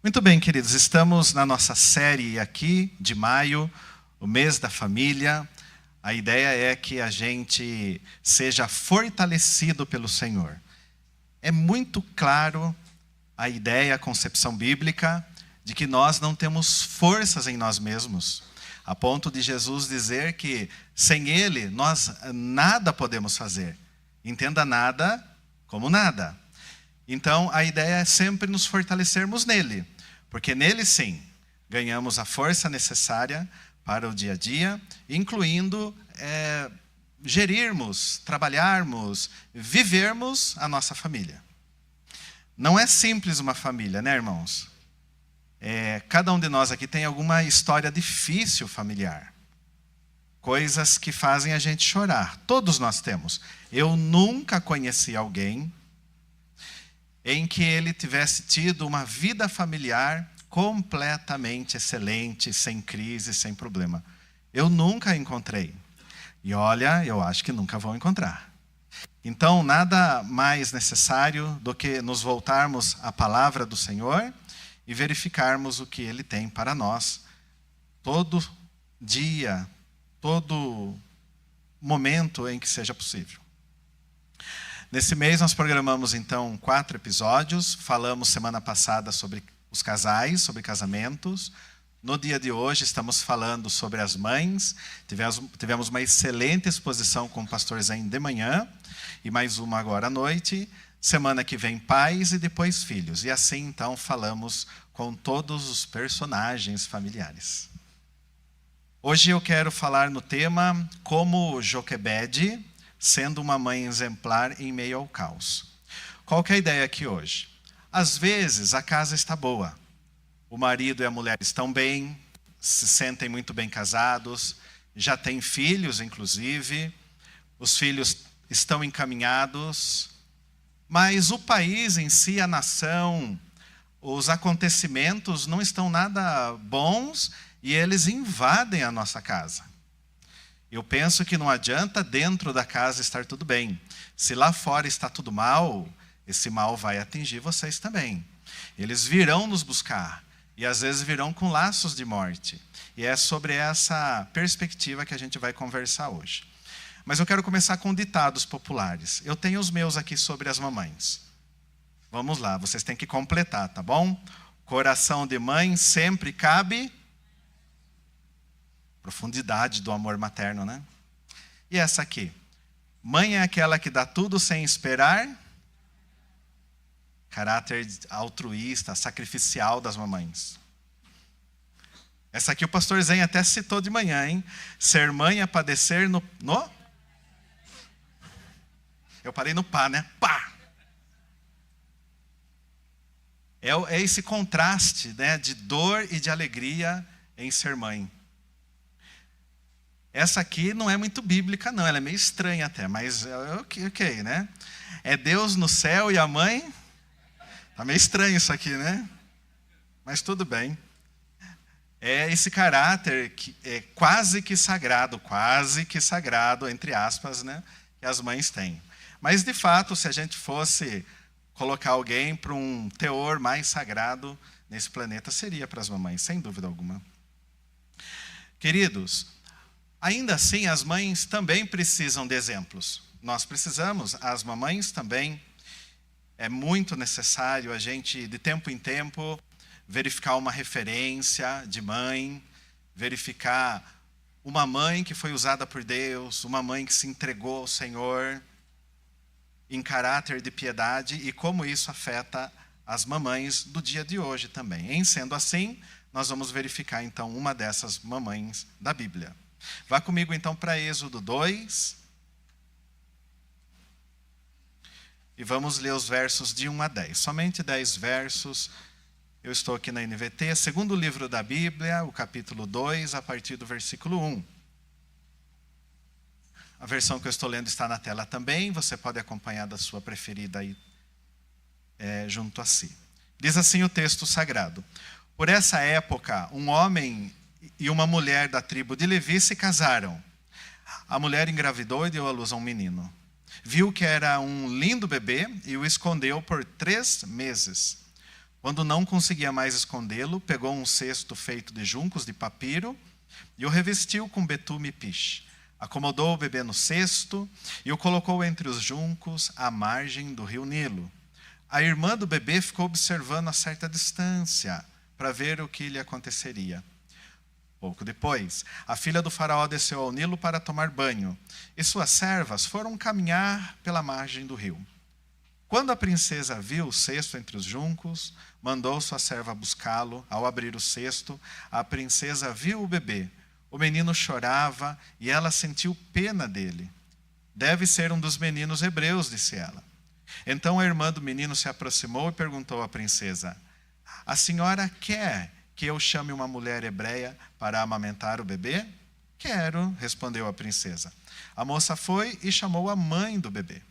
Muito bem, queridos, estamos na nossa série aqui de maio, o mês da família. A ideia é que a gente seja fortalecido pelo Senhor. É muito claro a ideia, a concepção bíblica de que nós não temos forças em nós mesmos, a ponto de Jesus dizer que sem Ele nós nada podemos fazer. Entenda nada como nada. Então a ideia é sempre nos fortalecermos nele. Porque nele, sim, ganhamos a força necessária para o dia a dia, incluindo gerirmos, trabalharmos, vivermos a nossa família. Não é simples uma família, né, irmãos? Cada um de nós aqui tem alguma história difícil familiar. Coisas que fazem a gente chorar. Todos nós temos. Eu nunca conheci alguém em que ele tivesse tido uma vida familiar completamente excelente, sem crise, sem problema. Eu nunca encontrei. E olha, eu acho que nunca vou encontrar. Então, nada mais necessário do que nos voltarmos à palavra do Senhor e verificarmos o que Ele tem para nós. Todo dia, todo momento em que seja possível. Nesse mês nós programamos então 4 episódios. Falamos semana passada sobre os casais, sobre casamentos. No dia de hoje estamos falando sobre as mães. Tivemos uma excelente exposição com o pastor Zen de manhã e mais uma agora à noite. Semana que vem pais e depois filhos. E assim então falamos com todos os personagens familiares. Hoje eu quero falar no tema como Joquebede, sendo uma mãe exemplar em meio ao caos. Qual que é a ideia aqui hoje? Às vezes a casa está boa. O marido e a mulher estão bem, se sentem muito bem casados, já têm filhos, inclusive. Os filhos estão encaminhados. Mas o país em si, a nação, os acontecimentos não estão nada bons e eles invadem a nossa casa. Eu penso que não adianta dentro da casa estar tudo bem. Se lá fora está tudo mal, esse mal vai atingir vocês também. Eles virão nos buscar. E às vezes virão com laços de morte. E é sobre essa perspectiva que a gente vai conversar hoje. Mas eu quero começar com ditados populares. Eu tenho os meus aqui sobre as mamães. Vamos lá, vocês têm que completar, tá bom? Coração de mãe sempre cabe... Profundidade do amor materno, né? E essa aqui? Mãe é aquela que dá tudo sem esperar. Caráter altruísta, sacrificial das mamães. Essa aqui o pastor Zen até citou de manhã, hein? Ser mãe é padecer no... Eu parei no pá, né? Pá! É esse contraste, né, de dor e de alegria em ser mãe. Essa aqui não é muito bíblica, não. Ela é meio estranha até, mas ok, né? É Deus no céu e a mãe... Tá meio estranho isso aqui, né? Mas tudo bem. É esse caráter que é quase que sagrado, entre aspas, né? Que as mães têm. Mas, de fato, se a gente fosse colocar alguém para um teor mais sagrado nesse planeta, seria para as mamães, sem dúvida alguma. Queridos... Ainda assim, as mães também precisam de exemplos. Nós precisamos, as mamães também. É muito necessário a gente, de tempo em tempo, verificar uma referência de mãe, verificar uma mãe que foi usada por Deus, uma mãe que se entregou ao Senhor em caráter de piedade e como isso afeta as mamães do dia de hoje também. Em sendo assim, nós vamos verificar então uma dessas mamães da Bíblia. Vá comigo então para Êxodo 2. E vamos ler os versos de 1 a 10. Somente 10 versos. Eu estou aqui na NVT, segundo livro da Bíblia, o capítulo 2, a partir do versículo 1. A versão que eu estou lendo está na tela também. Você pode acompanhar da sua preferida aí junto a si. Diz assim o texto sagrado. Por essa época, um homem e uma mulher da tribo de Levi se casaram. A mulher engravidou e deu à luz a um menino. Viu que era um lindo bebê e o escondeu por 3 meses. Quando não conseguia mais escondê-lo, pegou um cesto feito de juncos de papiro e o revestiu com betume e piche. Acomodou o bebê no cesto e o colocou entre os juncos à margem do rio Nilo. A irmã do bebê ficou observando a certa distância para ver o que lhe aconteceria. Pouco depois, a filha do faraó desceu ao Nilo para tomar banho, e suas servas foram caminhar pela margem do rio. Quando a princesa viu o cesto entre os juncos, mandou sua serva buscá-lo. Ao abrir o cesto, a princesa viu o bebê. O menino chorava e ela sentiu pena dele. Deve ser um dos meninos hebreus, disse ela. Então a irmã do menino se aproximou e perguntou à princesa: a senhora quer que eu chame uma mulher hebreia para amamentar o bebê? Quero, respondeu a princesa. A moça foi e chamou a mãe do bebê.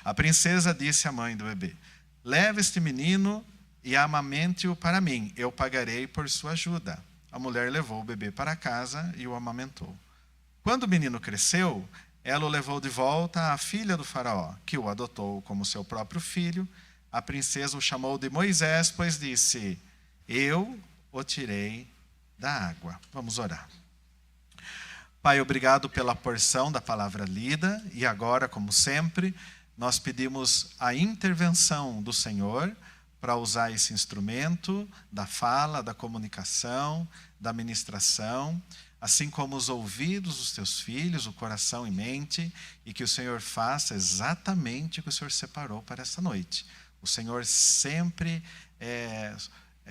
A princesa disse à mãe do bebê: leve este menino e amamente-o para mim, eu pagarei por sua ajuda. A mulher levou o bebê para casa e o amamentou. Quando o menino cresceu, ela o levou de volta à filha do faraó, que o adotou como seu próprio filho. A princesa o chamou de Moisés, pois disse: eu o tirei da água. Vamos orar. Pai, obrigado pela porção da palavra lida, e agora, como sempre, nós pedimos a intervenção do Senhor para usar esse instrumento da fala, da comunicação, da ministração, assim como os ouvidos dos teus filhos, o coração e mente, e que o Senhor faça exatamente o que o Senhor separou para essa noite. O Senhor sempre é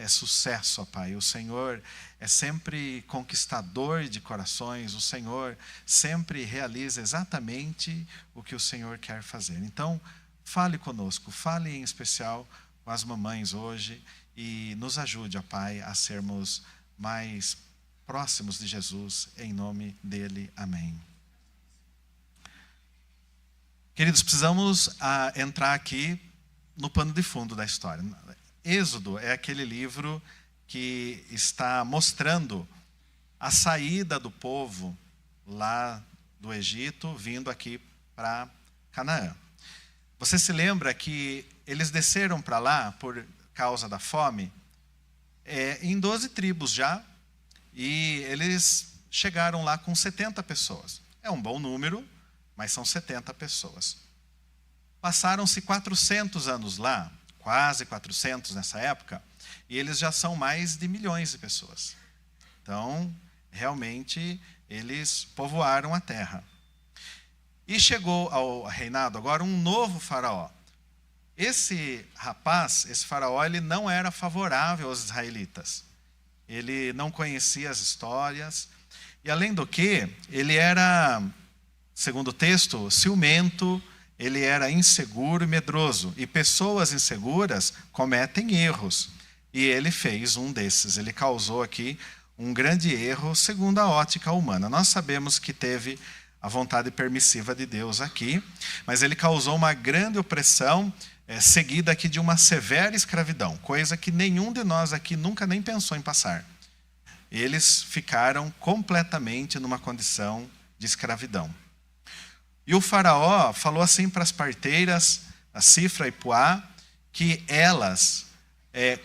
sucesso, ó Pai. O Senhor é sempre conquistador de corações. O Senhor sempre realiza exatamente o que o Senhor quer fazer. Então, fale conosco, fale em especial com as mamães hoje e nos ajude, ó Pai, a sermos mais próximos de Jesus, em nome dele. Amém. Queridos, precisamos entrar aqui no pano de fundo da história. Êxodo é aquele livro que está mostrando a saída do povo lá do Egito, vindo aqui para Canaã. Você se lembra que eles desceram para lá por causa da fome, em 12 tribos já, e eles chegaram lá com 70 pessoas. É um bom número, mas são 70 pessoas. Passaram-se 400 anos lá, quase 400 nessa época, e eles já são mais de milhões de pessoas. Então, realmente, eles povoaram a terra. E chegou ao reinado agora um novo faraó. Esse rapaz, esse faraó, ele não era favorável aos israelitas. Ele não conhecia as histórias. E além do que, ele era, segundo o texto, ciumento, ele era inseguro e medroso. E pessoas inseguras cometem erros. E ele fez um desses. Ele causou aqui um grande erro segundo a ótica humana. Nós sabemos que teve a vontade permissiva de Deus aqui, mas ele causou uma grande opressão, seguida aqui de uma severa escravidão, coisa que nenhum de nós aqui nunca nem pensou em passar. Eles ficaram completamente numa condição de escravidão. E o faraó falou assim para as parteiras, a Cifra e Puá, que elas,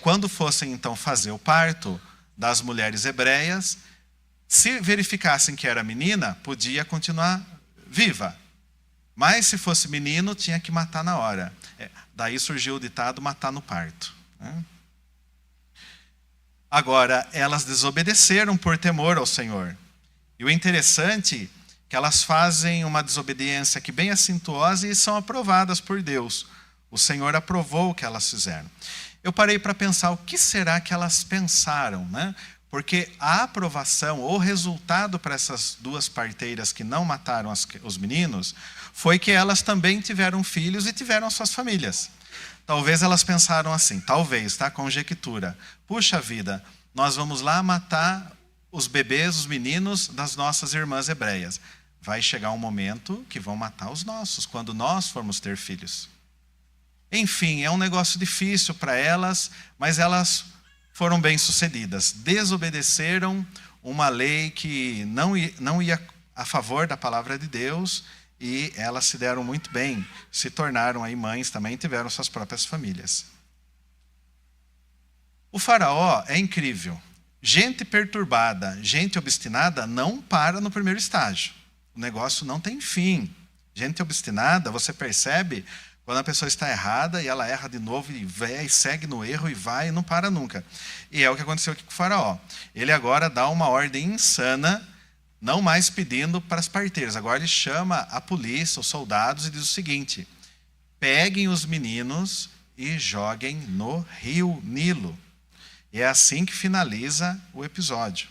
quando fossem então fazer o parto das mulheres hebreias, se verificassem que era menina, podia continuar viva. Mas se fosse menino, tinha que matar na hora. Daí surgiu o ditado matar no parto. Agora, elas desobedeceram por temor ao Senhor. E o interessante é que elas fazem uma desobediência que bem acentuosa e são aprovadas por Deus. O Senhor aprovou o que elas fizeram. Eu parei para pensar, o que será que elas pensaram, né? Porque a aprovação, ou resultado para essas duas parteiras que não mataram os meninos, foi que elas também tiveram filhos e tiveram suas famílias. Talvez elas pensaram assim, talvez, tá? Conjectura. Puxa vida, nós vamos lá matar os bebês, os meninos das nossas irmãs hebreias. Vai chegar um momento que vão matar os nossos, quando nós formos ter filhos. Enfim, é um negócio difícil para elas, mas elas foram bem-sucedidas. Desobedeceram uma lei que não ia a favor da palavra de Deus e elas se deram muito bem, se tornaram aí mães também, tiveram suas próprias famílias. O faraó é incrível. Gente perturbada, gente obstinada não para no primeiro estágio. O negócio não tem fim. Gente obstinada, você percebe quando a pessoa está errada e ela erra de novo e vai, e segue no erro e vai e não para nunca. E é o que aconteceu aqui com o faraó. Ele agora dá uma ordem insana, não mais pedindo para as parteiras. Agora ele chama a polícia, os soldados e diz o seguinte: peguem os meninos e joguem no rio Nilo. E é assim que finaliza o episódio.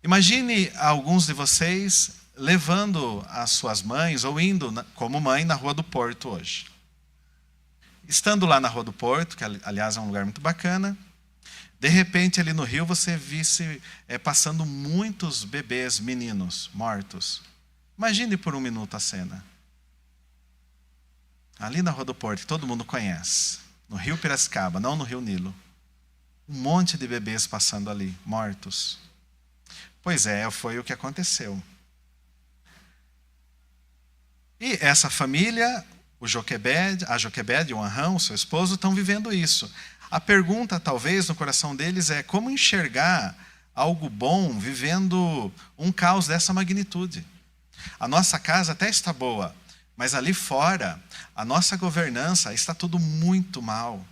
Imagine alguns de vocês levando as suas mães ou indo como mãe na Rua do Porto hoje. Estando lá na Rua do Porto, que aliás é um lugar muito bacana, de repente ali no rio você visse passando muitos bebês, meninos, mortos. Imagine por um minuto a cena. Ali na Rua do Porto, que todo mundo conhece, no rio Piracicaba, não no rio Nilo. Um monte de bebês passando ali, mortos. Pois é, foi o que aconteceu. E essa família, a Joquebede e o Anrão, seu esposo, estão vivendo isso. A pergunta, talvez, no coração deles é como enxergar algo bom vivendo um caos dessa magnitude. A nossa casa até está boa, mas ali fora, a nossa governança está tudo muito mal.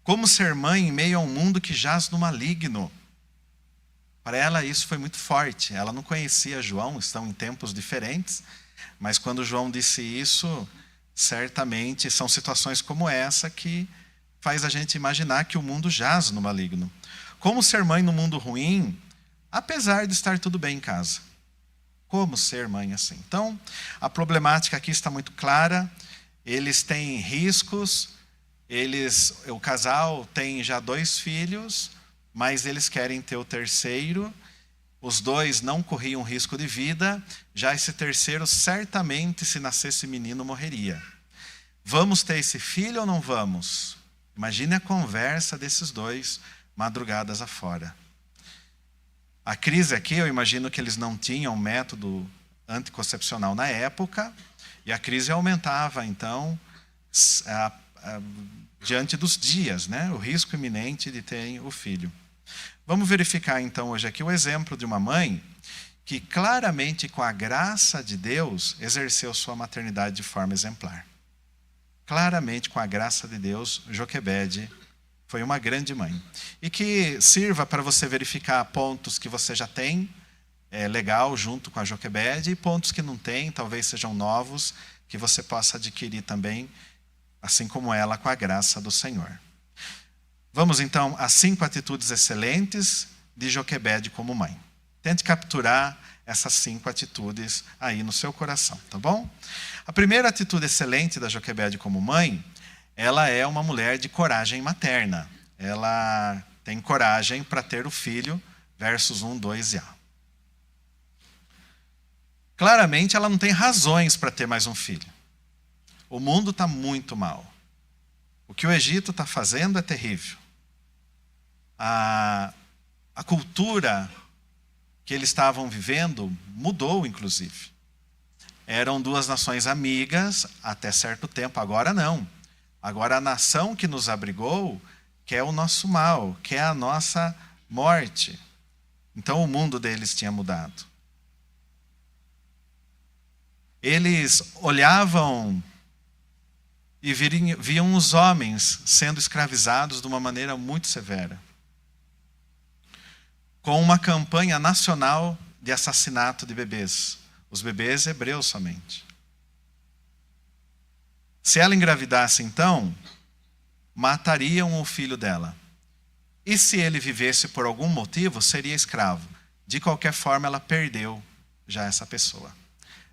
Como ser mãe em meio a um mundo que jaz no maligno? Para ela isso foi muito forte. Ela não conhecia João, estão em tempos diferentes, mas quando João disse isso, certamente são situações como essa que faz a gente imaginar que o mundo jaz no maligno. Como ser mãe no mundo ruim, apesar de estar tudo bem em casa? Como ser mãe assim? Então, a problemática aqui está muito clara. Eles têm riscos. O casal tem já 2 filhos, mas eles querem ter o terceiro. Os 2 não corriam risco de vida. Já esse terceiro, certamente, se nascesse menino, morreria. Vamos ter esse filho ou não vamos? Imagine a conversa desses 2 madrugadas afora. A crise aqui, eu imagino que eles não tinham método anticoncepcional na época, e a crise aumentava, então, diante dos dias, né? O risco iminente de ter o filho. Vamos verificar, então, hoje aqui o exemplo de uma mãe que claramente, com a graça de Deus, exerceu sua maternidade de forma exemplar. Claramente, com a graça de Deus, Joquebede foi uma grande mãe. E que sirva para você verificar pontos que você já tem, legal, junto com a Joquebede, e pontos que não tem, talvez sejam novos, que você possa adquirir também, assim como ela, com a graça do Senhor. Vamos, então, às 5 atitudes excelentes de Joquebede como mãe. Tente capturar essas 5 atitudes aí no seu coração, tá bom? A primeira atitude excelente da Joquebede como mãe, ela é uma mulher de coragem materna. Ela tem coragem para ter o filho, versos 1, 2 e A. Claramente, ela não tem razões para ter mais um filho. O mundo está muito mal. O que o Egito está fazendo é terrível. A cultura que eles estavam vivendo mudou, inclusive. Eram 2 nações amigas até certo tempo, agora não. Agora a nação que nos abrigou quer o nosso mal, quer a nossa morte. Então o mundo deles tinha mudado. Eles olhavam e viam os homens sendo escravizados de uma maneira muito severa, com uma campanha nacional de assassinato de bebês. Os bebês hebreus somente. Se ela engravidasse, então, matariam o filho dela. E se ele vivesse por algum motivo, seria escravo. De qualquer forma, ela perdeu já essa pessoa.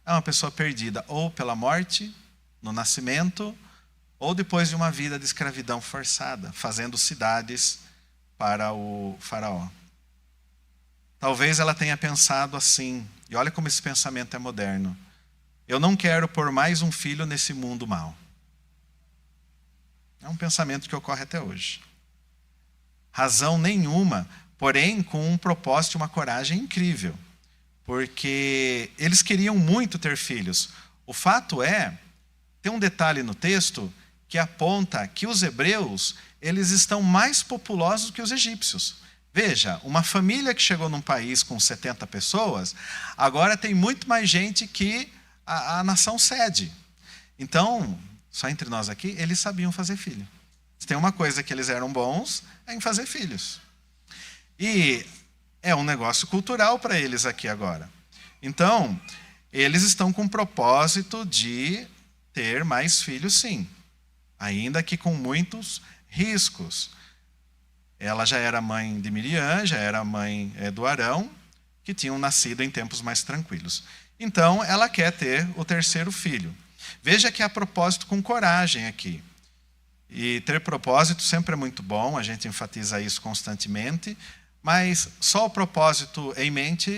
É uma pessoa perdida ou pela morte, no nascimento, ou depois de uma vida de escravidão forçada, fazendo cidades para o faraó. Talvez ela tenha pensado assim, e olha como esse pensamento é moderno: eu não quero pôr mais um filho nesse mundo mau. É um pensamento que ocorre até hoje. Razão nenhuma, porém com um propósito e uma coragem incrível. porque eles queriam muito ter filhos. O fato é, tem um detalhe no texto que aponta que os hebreus, eles estão mais populosos que os egípcios. Veja, uma família que chegou num país com 70 pessoas, agora tem muito mais gente que a nação sede. Então, só entre nós aqui, eles sabiam fazer filho. Se tem uma coisa que eles eram bons, é em fazer filhos. E é um negócio cultural para eles aqui agora. Então, eles estão com o propósito de ter mais filhos, sim. Ainda que com muitos riscos. Ela já era mãe de Miriam, já era mãe do Arão, que tinham nascido em tempos mais tranquilos. Então, ela quer ter o terceiro filho. Veja que há propósito com coragem aqui. E ter propósito sempre é muito bom, a gente enfatiza isso constantemente, mas só o propósito em mente,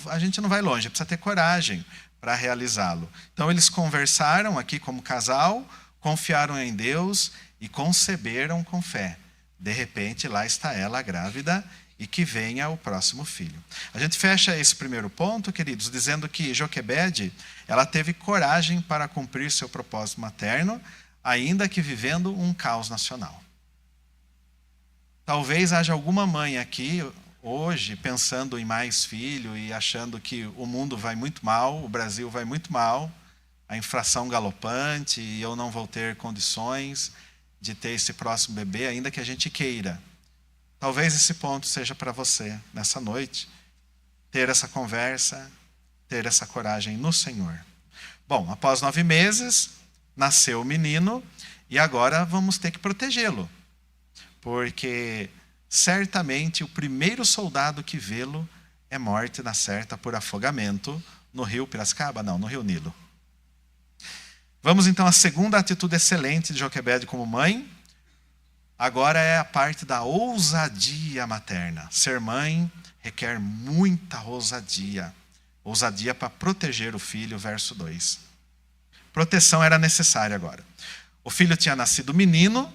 a gente não vai longe, precisa ter coragem para realizá-lo. Então, eles conversaram aqui como casal, confiaram em Deus e conceberam com fé. De repente, lá está ela grávida e que venha o próximo filho. A gente fecha esse primeiro ponto, queridos, dizendo que Joquebede, ela teve coragem para cumprir seu propósito materno, ainda que vivendo um caos nacional. Talvez haja alguma mãe aqui hoje pensando em mais filho e achando que o mundo vai muito mal, o Brasil vai muito mal, a inflação galopante e eu não vou ter condições de ter esse próximo bebê, ainda que a gente queira. Talvez esse ponto seja para você, nessa noite, ter essa conversa, ter essa coragem no Senhor. Bom, após 9 meses, nasceu o menino e agora vamos ter que protegê-lo. Porque certamente o primeiro soldado que vê-lo é morte na certa por afogamento no rio Piracicaba? Não, no rio Nilo. Vamos então à segunda atitude excelente de Joquebede como mãe. Agora é a parte da ousadia materna. Ser mãe requer muita ousadia. Ousadia para proteger o filho, verso 2. Proteção era necessária agora. O filho tinha nascido menino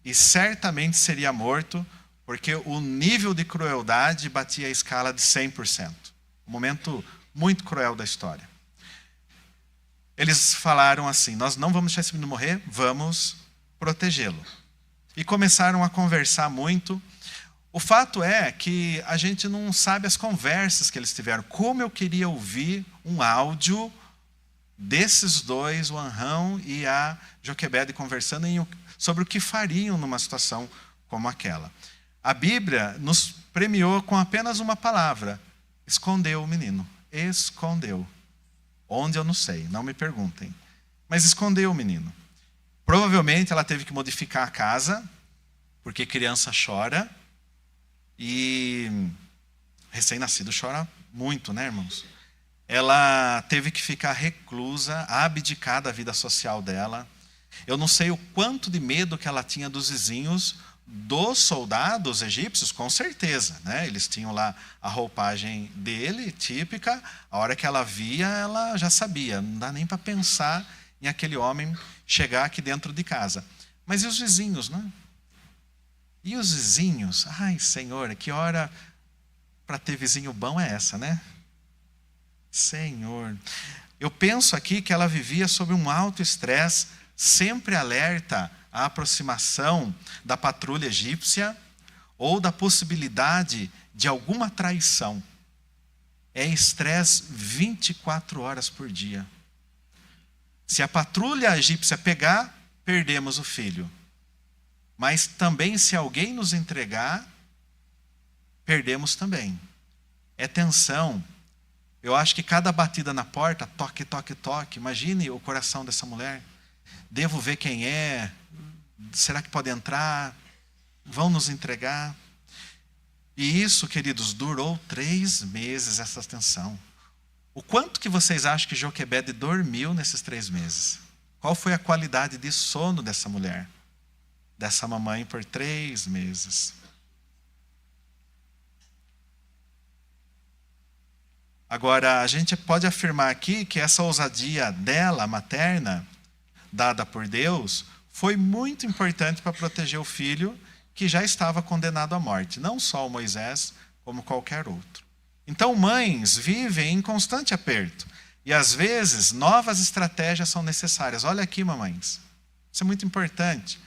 e certamente seria morto, porque o nível de crueldade batia a escala de 100%. Um momento muito cruel da história. Eles falaram assim, nós não vamos deixar esse menino morrer, vamos protegê-lo. E começaram a conversar muito. O fato é que a gente não sabe as conversas que eles tiveram. Como eu queria ouvir um áudio desses dois, o Anrão e a Joquebede, conversando sobre o que fariam numa situação como aquela. A Bíblia nos premiou com apenas uma palavra. Escondeu o menino. Escondeu. Onde eu não sei, não me perguntem. Mas escondeu o menino. Provavelmente ela teve que modificar a casa, porque criança chora. E recém-nascido chora muito, né, irmãos? Ela teve que ficar reclusa, abdicar da vida social dela. Eu não sei o quanto de medo que ela tinha dos vizinhos, dos soldados egípcios, com certeza, né? Eles tinham lá a roupagem dele, típica. A hora que ela via, ela já sabia. Não dá nem para pensar em aquele homem chegar aqui dentro de casa. Mas e os vizinhos, né? E os vizinhos? Ai, Senhor, que hora para ter vizinho bom é essa, né? Senhor. Eu penso aqui que ela vivia sob um alto estresse, sempre alerta à aproximação da patrulha egípcia ou da possibilidade de alguma traição. É estresse 24 horas por dia. Se a patrulha egípcia pegar, perdemos o filho. Mas também se alguém nos entregar, perdemos também. É tensão. Eu acho que cada batida na porta, toque, toque, toque. Imagine o coração dessa mulher. Devo ver quem é? Será que pode entrar? Vão nos entregar? E isso, queridos, durou 3 meses essa tensão. O quanto que vocês acham que Joquebede dormiu nesses 3 meses? Qual foi a qualidade de sono dessa mulher? Dessa mamãe por 3 meses. Agora, a gente pode afirmar aqui que essa ousadia dela, materna, dada por Deus, foi muito importante para proteger o filho que já estava condenado à morte. Não só o Moisés, como qualquer outro. Então, mães vivem em constante aperto. E, às vezes, novas estratégias são necessárias. Olha aqui, mamães. Isso é muito importante.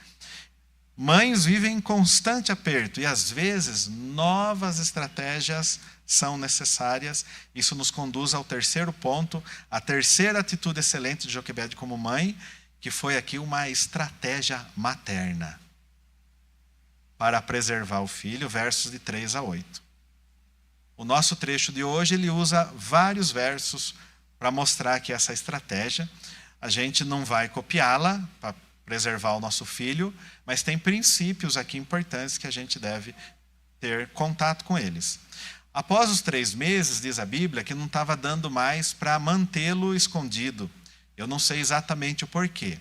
Mães vivem em constante aperto. E, às vezes, novas estratégias são necessárias. Isso nos conduz ao terceiro ponto, a terceira atitude excelente de Joquebede como mãe, que foi aqui uma estratégia materna para preservar o filho, versos de 3 a 8. O nosso trecho de hoje, ele usa vários versos para mostrar que essa estratégia, a gente não vai copiá-la para preservar o nosso filho, mas tem princípios aqui importantes que a gente deve ter contato com eles. Após os 3 meses, diz a Bíblia, que não estava dando mais para mantê-lo escondido. Eu não sei exatamente o porquê.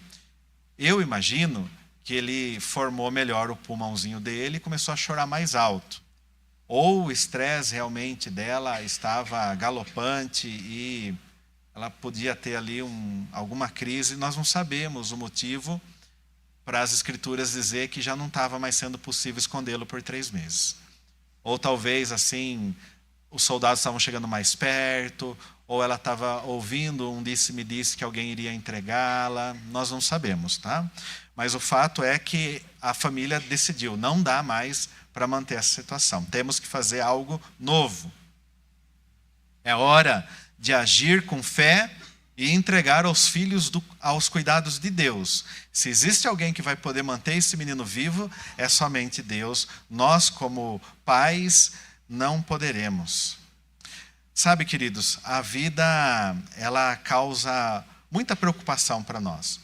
Eu imagino que ele formou melhor o pulmãozinho dele e começou a chorar mais alto. Ou o estresse realmente dela estava galopante e ela podia ter ali alguma crise. Nós não sabemos o motivo para as escrituras dizer que já não estava mais sendo possível escondê-lo por 3 meses. Ou talvez assim, os soldados estavam chegando mais perto, ou ela estava ouvindo um disse-me-disse que alguém iria entregá-la. Nós não sabemos, tá? Mas o fato é que a família decidiu, não dá mais para manter essa situação. Temos que fazer algo novo. É hora de agir com fé e entregar os filhos aos cuidados de Deus. Se existe alguém que vai poder manter esse menino vivo, é somente Deus. Nós, como pais, não poderemos. Sabe, queridos, a vida, ela causa muita preocupação para nós.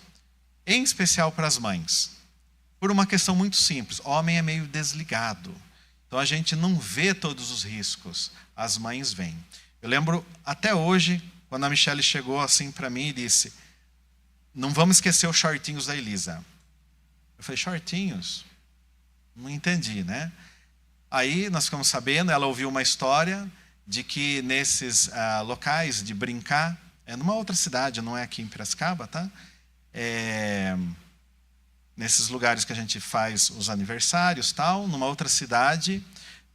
Em especial para as mães. Por uma questão muito simples. O homem é meio desligado. Então a gente não vê todos os riscos. As mães veem. Eu lembro até hoje, quando a Michelle chegou assim para mim e disse: não vamos esquecer os shortinhos da Elisa. Eu falei: shortinhos? Não entendi, né? Aí nós ficamos sabendo, ela ouviu uma história de que nesses locais de brincar, numa outra cidade, não é aqui em Piracicaba, tá? Nesses lugares que a gente faz os aniversários, tal, numa outra cidade,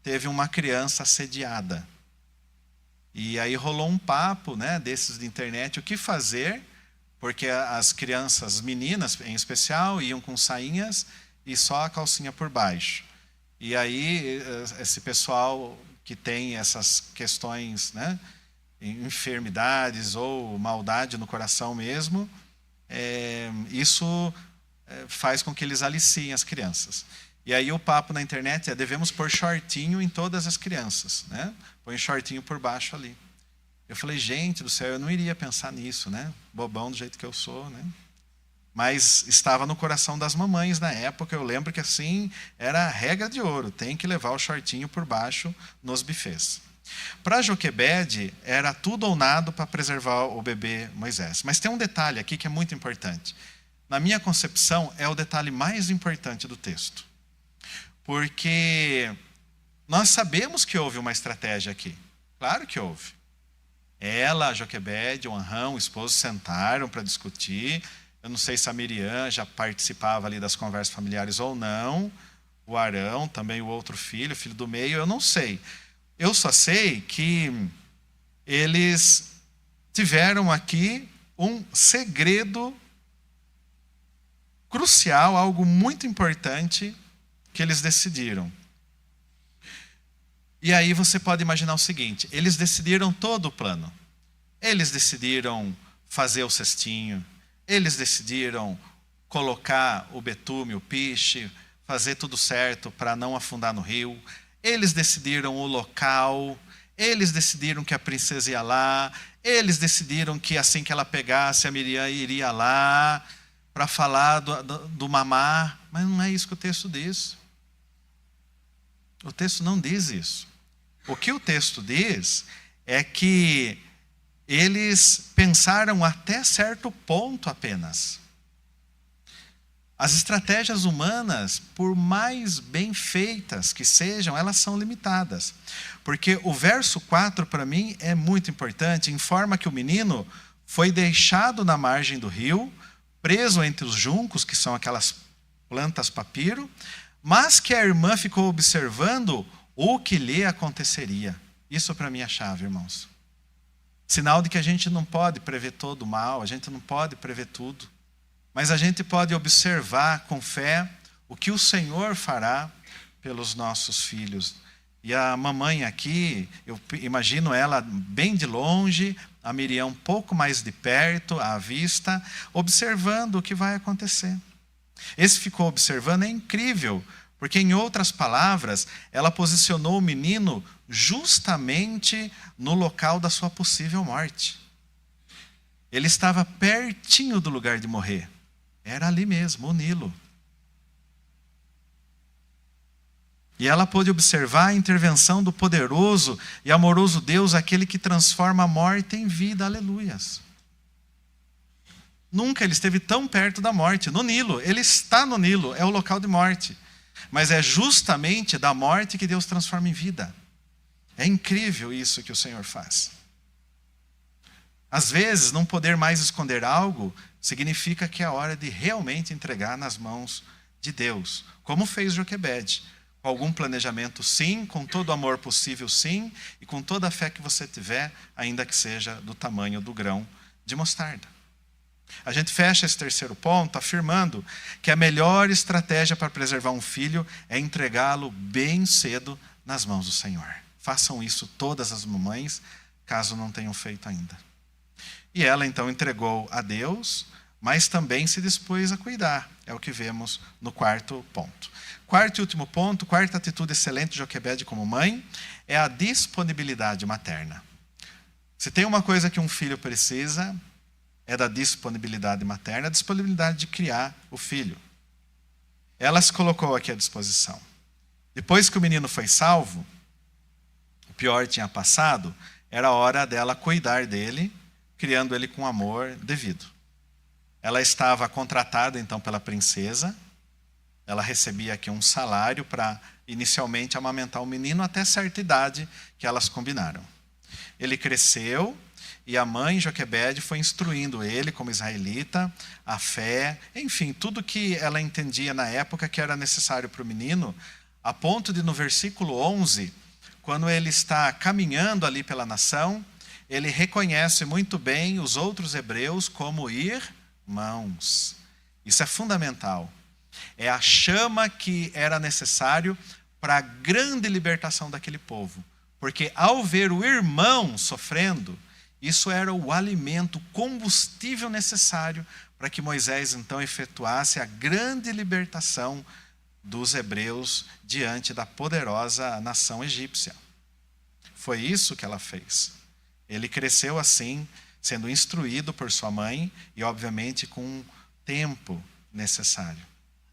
teve uma criança assediada. E aí rolou um papo, né, desses de internet, o que fazer, porque as crianças, meninas em especial, iam com sainhas e só a calcinha por baixo. E aí esse pessoal que tem essas questões, né, enfermidades ou maldade no coração mesmo, isso faz com que eles aliciem as crianças. E aí o papo na internet é: devemos pôr shortinho em todas as crianças, né? Põe shortinho por baixo ali. Eu falei: gente do céu, eu não iria pensar nisso, né? Bobão do jeito que eu sou, né? Mas estava no coração das mamães na época. Eu lembro que assim era a regra de ouro: tem que levar o shortinho por baixo nos bufês. Para Joquebede era tudo ou nada para preservar o bebê Moisés. Mas tem um detalhe aqui que é muito importante. Na minha concepção, é o detalhe mais importante do texto. Porque nós sabemos que houve uma estratégia aqui. Claro que houve. Ela, a Joquebede, o Anrão, o esposo, sentaram para discutir. Eu não sei se a Miriam já participava ali das conversas familiares ou não. O Arão, também o outro filho, o filho do meio, eu não sei. Eu só sei que eles tiveram aqui um segredo crucial, algo muito importante que eles decidiram. E aí você pode imaginar o seguinte: eles decidiram todo o plano. Eles decidiram fazer o cestinho, eles decidiram colocar o betume, o piche, fazer tudo certo para não afundar no rio. Eles decidiram o local, eles decidiram que a princesa ia lá, eles decidiram que assim que ela pegasse, a Miriam iria lá para falar do mamar. Mas não é isso que o texto diz. O texto não diz isso. O que o texto diz é que eles pensaram até certo ponto apenas. As estratégias humanas, por mais bem feitas que sejam, elas são limitadas. Porque o verso 4, para mim, é muito importante. Informa que o menino foi deixado na margem do rio, preso entre os juncos, que são aquelas plantas papiro, mas que a irmã ficou observando o que lhe aconteceria. Isso para mim é a chave, irmãos. Sinal de que a gente não pode prever todo o mal, a gente não pode prever tudo. Mas a gente pode observar com fé o que o Senhor fará pelos nossos filhos. E a mamãe aqui, eu imagino ela bem de longe, a Miriam um pouco mais de perto, à vista, observando o que vai acontecer. Esse ficou observando, é incrível, porque em outras palavras, ela posicionou o menino justamente no local da sua possível morte. Ele estava pertinho do lugar de morrer. Era ali mesmo, o Nilo. E ela pôde observar a intervenção do poderoso e amoroso Deus, aquele que transforma a morte em vida. Aleluias. Nunca ele esteve tão perto da morte. No Nilo, ele está no Nilo, é o local de morte. Mas é justamente da morte que Deus transforma em vida. É incrível isso que o Senhor faz. Às vezes, não poder mais esconder algo significa que é hora de realmente entregar nas mãos de Deus. Como fez Joquebede. Com algum planejamento, sim. Com todo o amor possível, sim. E com toda a fé que você tiver, ainda que seja do tamanho do grão de mostarda. A gente fecha esse terceiro ponto afirmando que a melhor estratégia para preservar um filho é entregá-lo bem cedo nas mãos do Senhor. Façam isso todas as mamães, caso não tenham feito ainda. E ela então entregou a Deus, mas também se dispôs a cuidar. É o que vemos no quarto ponto. Quarto e último ponto, quarta atitude excelente de Joquebede como mãe, é a disponibilidade materna. Se tem uma coisa que um filho precisa, é da disponibilidade materna, a disponibilidade de criar o filho. Ela se colocou aqui à disposição. Depois que o menino foi salvo, o pior tinha passado, era hora dela cuidar dele, criando ele com amor devido. Ela estava contratada então pela princesa, ela recebia aqui um salário para inicialmente amamentar o menino até certa idade que elas combinaram. Ele cresceu e a mãe Joquebede foi instruindo ele como israelita, a fé, enfim, tudo que ela entendia na época que era necessário para o menino, a ponto de no versículo 11, quando ele está caminhando ali pela nação, ele reconhece muito bem os outros hebreus como irmãos. Isso é fundamental. É a chama que era necessário para a grande libertação daquele povo. Porque ao ver o irmão sofrendo, isso era o alimento, o combustível necessário para que Moisés então efetuasse a grande libertação dos hebreus diante da poderosa nação egípcia. Foi isso que ela fez. Ele cresceu assim, sendo instruído por sua mãe e, obviamente, com o tempo necessário.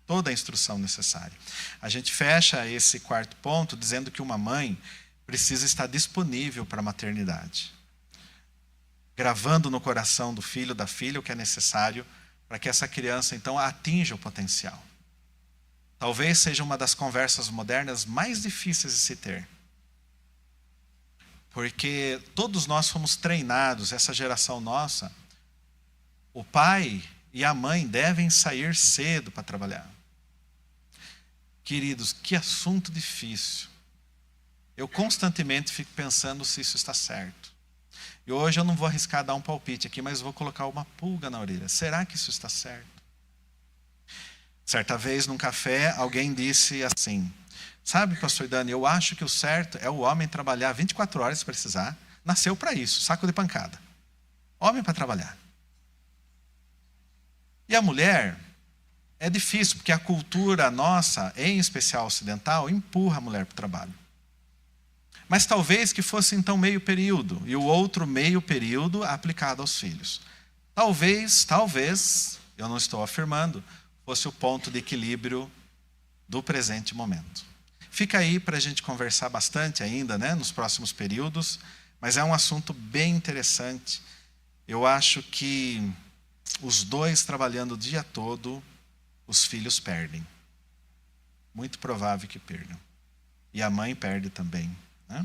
Toda a instrução necessária. A gente fecha esse quarto ponto dizendo que uma mãe precisa estar disponível para a maternidade. Gravando no coração do filho, da filha, o que é necessário para que essa criança, então, atinja o potencial. Talvez seja uma das conversas modernas mais difíceis de se ter. Porque todos nós fomos treinados, essa geração nossa, o pai e a mãe devem sair cedo para trabalhar. Queridos, que assunto difícil. Eu constantemente fico pensando se isso está certo. E hoje eu não vou arriscar dar um palpite aqui, mas vou colocar uma pulga na orelha. Será que isso está certo? Certa vez, num café, alguém disse assim: sabe, pastor Dani, eu acho que o certo é o homem trabalhar 24 horas se precisar. Nasceu para isso, saco de pancada. Homem para trabalhar. E a mulher, é difícil, porque a cultura nossa, em especial ocidental, empurra a mulher para o trabalho. Mas talvez que fosse então meio período, e o outro meio período aplicado aos filhos. Talvez, eu não estou afirmando, fosse o ponto de equilíbrio do presente momento. Fica aí para a gente conversar bastante ainda, né, nos próximos períodos, mas é um assunto bem interessante. Eu acho que os dois trabalhando o dia todo, os filhos perdem. Muito provável que perdam. E a mãe perde também. Né?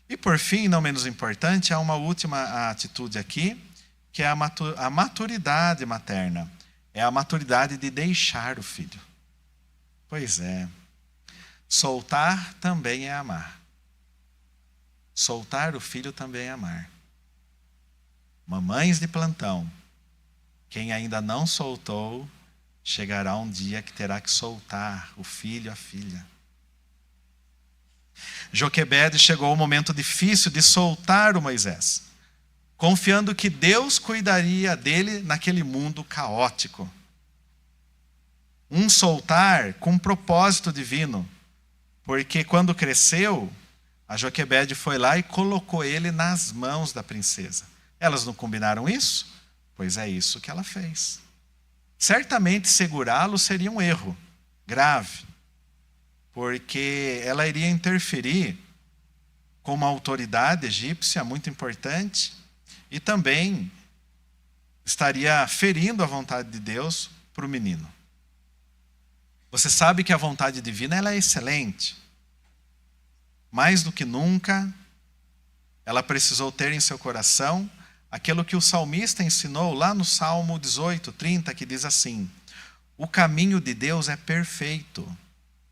E por fim, não menos importante, há uma última atitude aqui, que é a maturidade materna. É a maturidade de deixar o filho. Pois é. Soltar também é amar. Soltar o filho também é amar. Mamães de plantão, quem ainda não soltou, chegará um dia que terá que soltar o filho, a filha. Joquebede chegou ao momento difícil de soltar o Moisés, confiando que Deus cuidaria dele naquele mundo caótico. Um soltar com um propósito divino, porque quando cresceu, a Joquebede foi lá e colocou ele nas mãos da princesa. Elas não combinaram isso? Pois é isso que ela fez. Certamente segurá-lo seria um erro grave, porque ela iria interferir com uma autoridade egípcia muito importante e também estaria ferindo a vontade de Deus para o menino. Você sabe que a vontade divina ela é excelente. Mais do que nunca, ela precisou ter em seu coração aquilo que o salmista ensinou lá no Salmo 18, 30, que diz assim: o caminho de Deus é perfeito.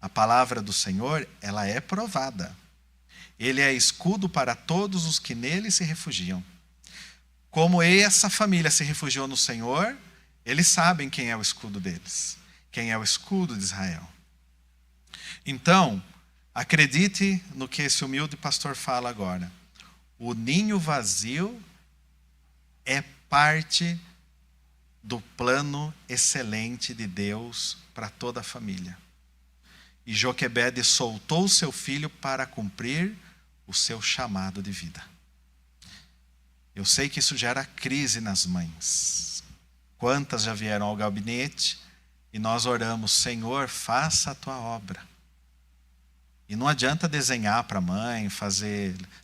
A palavra do Senhor, ela é provada. Ele é escudo para todos os que nele se refugiam. Como essa família se refugiou no Senhor, eles sabem quem é o escudo deles. Quem é o escudo de Israel. Então, acredite no que esse humilde pastor fala agora. O ninho vazio é parte do plano excelente de Deus para toda a família. E Joquebede soltou seu filho para cumprir o seu chamado de vida. Eu sei que isso gera crise nas mães. Quantas já vieram ao gabinete e nós oramos: Senhor, faça a tua obra. E não adianta desenhar para a mãe,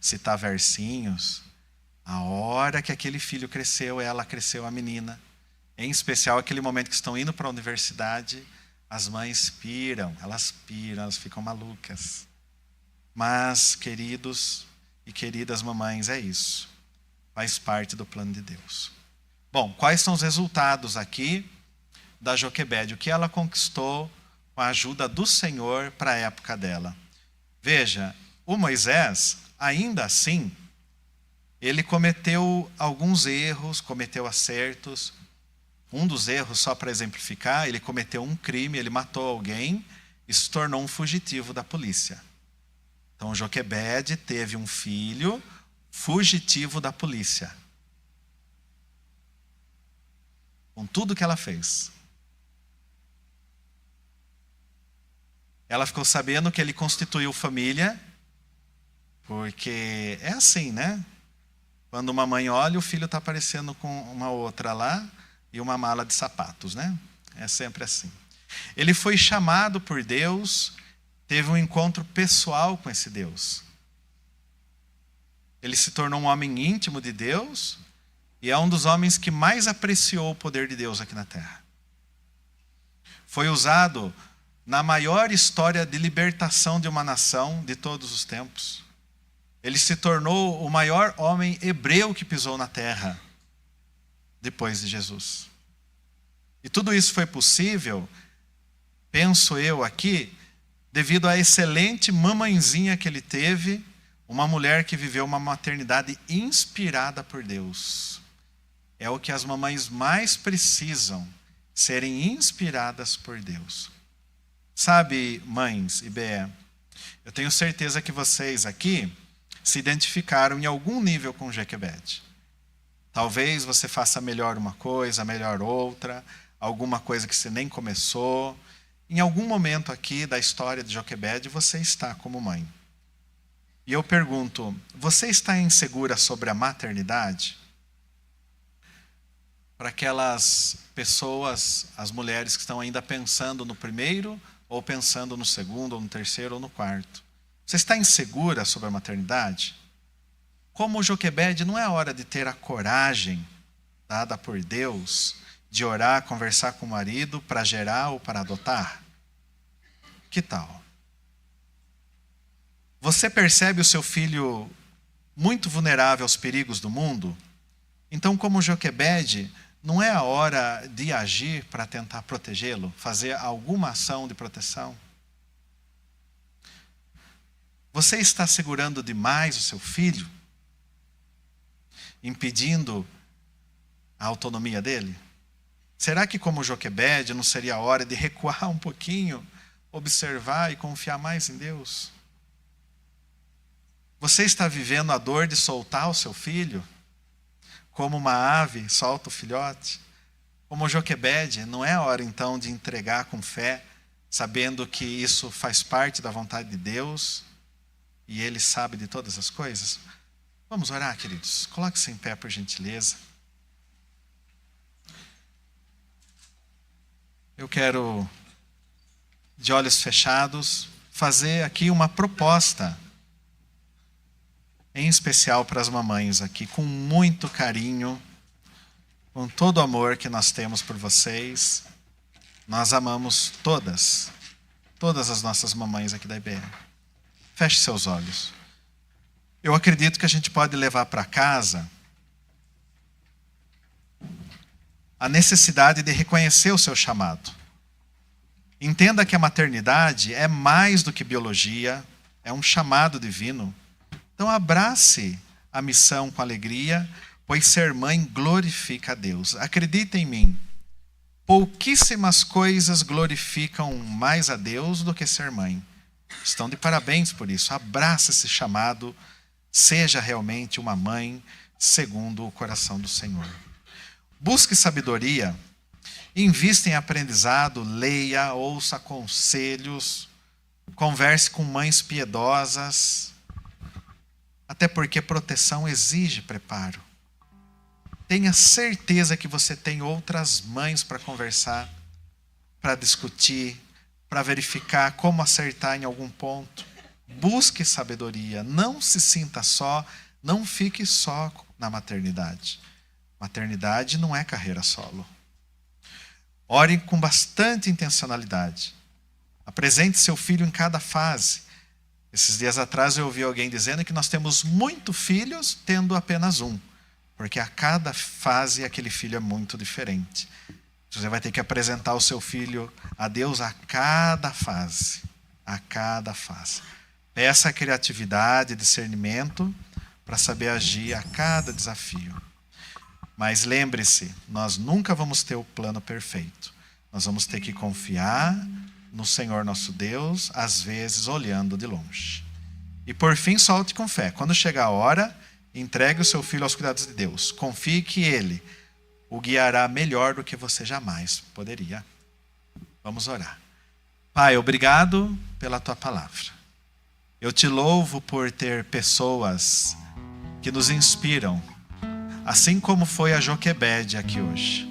citar versinhos. A hora que aquele filho cresceu, ela cresceu, a menina. Em especial aquele momento que estão indo para a universidade, as mães piram, elas ficam malucas. Mas, queridos e queridas mamães, é isso. Faz parte do plano de Deus. Bom, quais são os resultados aqui da Joquebede? O que ela conquistou com a ajuda do Senhor para a época dela? Veja, o Moisés, ainda assim, ele cometeu alguns erros, cometeu acertos. Um dos erros, só para exemplificar, ele cometeu um crime, ele matou alguém e se tornou um fugitivo da polícia. Então, Joquebede teve um filho fugitivo da polícia. Com tudo que ela fez. Ela ficou sabendo que ele constituiu família, porque é assim, né? Quando uma mãe olha, o filho está aparecendo com uma outra lá e uma mala de sapatos, né? É sempre assim. Ele foi chamado por Deus, teve um encontro pessoal com esse Deus. Ele se tornou um homem íntimo de Deus e é um dos homens que mais apreciou o poder de Deus aqui na terra. Foi usado na maior história de libertação de uma nação de todos os tempos. Ele se tornou o maior homem hebreu que pisou na terra, depois de Jesus. E tudo isso foi possível, penso eu aqui, devido à excelente mamãezinha que ele teve, uma mulher que viveu uma maternidade inspirada por Deus. É o que as mamães mais precisam, serem inspiradas por Deus. Sabe, mães e BE, eu tenho certeza que vocês aqui se identificaram em algum nível com Joquebede. Talvez você faça melhor uma coisa, melhor outra, alguma coisa que você nem começou. Em algum momento aqui da história de Joquebede, você está como mãe. E eu pergunto, você está insegura sobre a maternidade? Para aquelas pessoas, as mulheres que estão ainda pensando no primeiro, ou pensando no segundo, ou no terceiro, ou no quarto. Você está insegura sobre a maternidade? Como Joquebede, não é hora de ter a coragem dada por Deus de orar, conversar com o marido para gerar ou para adotar? Que tal? Você percebe o seu filho muito vulnerável aos perigos do mundo? Então, como Joquebede, não é a hora de agir para tentar protegê-lo? Fazer alguma ação de proteção? Você está segurando demais o seu filho? Impedindo a autonomia dele? Será que, como Joquebede, não seria a hora de recuar um pouquinho, observar e confiar mais em Deus? Você está vivendo a dor de soltar o seu filho? Como uma ave solta o filhote? Como Joquebede, não é a hora então de entregar com fé, sabendo que isso faz parte da vontade de Deus e Ele sabe de todas as coisas? Vamos orar, queridos. Coloque-se em pé, por gentileza. Eu quero, de olhos fechados, fazer aqui uma proposta, em especial para as mamães aqui, com muito carinho, com todo o amor que nós temos por vocês. Nós amamos todas as nossas mamães aqui da IBR. Feche seus olhos. Eu acredito que a gente pode levar para casa a necessidade de reconhecer o seu chamado. Entenda que a maternidade é mais do que biologia, é um chamado divino. Então abrace a missão com alegria, pois ser mãe glorifica a Deus. Acredita em mim, pouquíssimas coisas glorificam mais a Deus do que ser mãe. Estão de parabéns por isso. Abrace esse chamado, seja realmente uma mãe segundo o coração do Senhor. Busque sabedoria, invista em aprendizado, leia, ouça conselhos, converse com mães piedosas, até porque proteção exige preparo. Tenha certeza que você tem outras mães para conversar, para discutir, para verificar como acertar em algum ponto. Busque sabedoria, não se sinta só, não fique só na maternidade. Maternidade não é carreira solo. Ore com bastante intencionalidade. Apresente seu filho em cada fase. Esses dias atrás eu ouvi alguém dizendo que nós temos muitos filhos tendo apenas um. Porque a cada fase aquele filho é muito diferente. Você vai ter que apresentar o seu filho a Deus a cada fase. A cada fase. Peça criatividade, discernimento para saber agir a cada desafio. Mas lembre-se, nós nunca vamos ter o plano perfeito. Nós vamos ter que confiar no Senhor nosso Deus, às vezes olhando de longe. E por fim, solte com fé. Quando chegar a hora, entregue o seu filho aos cuidados de Deus. Confie que Ele o guiará melhor do que você jamais poderia. Vamos orar. Pai, obrigado pela Tua palavra. Eu Te louvo por ter pessoas que nos inspiram, assim como foi a Joquebede aqui hoje.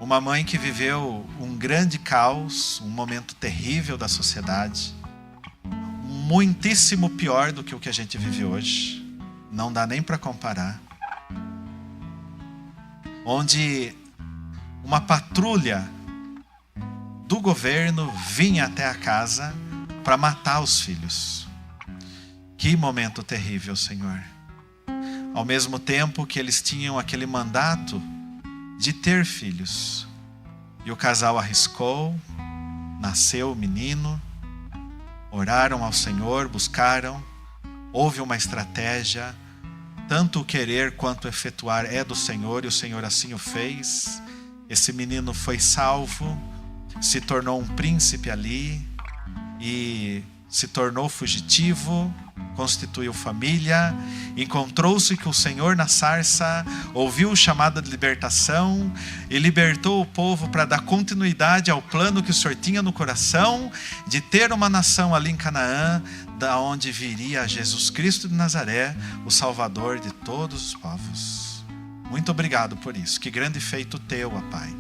Uma mãe que viveu um grande caos, um momento terrível da sociedade, muitíssimo pior do que o que a gente vive hoje. Não dá nem para comparar. Onde uma patrulha do governo vinha até a casa para matar os filhos. Que momento terrível, Senhor. Ao mesmo tempo que eles tinham aquele mandato de ter filhos. E o casal arriscou, nasceu o menino, oraram ao Senhor, buscaram, houve uma estratégia, tanto o querer quanto o efetuar é do Senhor, e o Senhor assim o fez. Esse menino foi salvo, se tornou um príncipe ali, e se tornou fugitivo, constituiu família, encontrou-se com o Senhor na sarça, ouviu o chamado de libertação e libertou o povo para dar continuidade ao plano que o Senhor tinha no coração de ter uma nação ali em Canaã, da onde viria Jesus Cristo de Nazaré, o Salvador de todos os povos. Muito obrigado por isso. Que grande feito teu, ó Pai.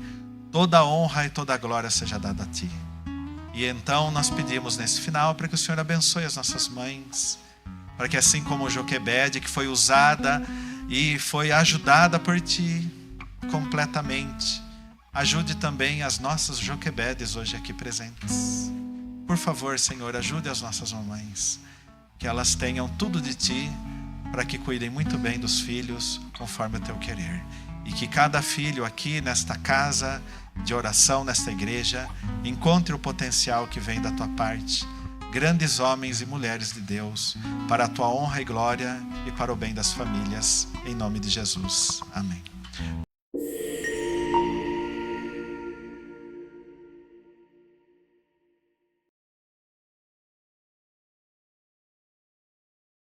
Toda a honra e toda a glória seja dada a Ti. E então nós pedimos nesse final para que o Senhor abençoe as nossas mães, para que assim como Joquebede, que foi usada e foi ajudada por Ti completamente, ajude também as nossas Joquebedes hoje aqui presentes. Por favor, Senhor, ajude as nossas mamães, que elas tenham tudo de Ti, para que cuidem muito bem dos filhos, conforme o Teu querer. E que cada filho aqui nesta casa de oração, nesta igreja, encontre o potencial que vem da Tua parte, grandes homens e mulheres de Deus, para a tua honra e glória e para o bem das famílias, em nome de Jesus. Amém.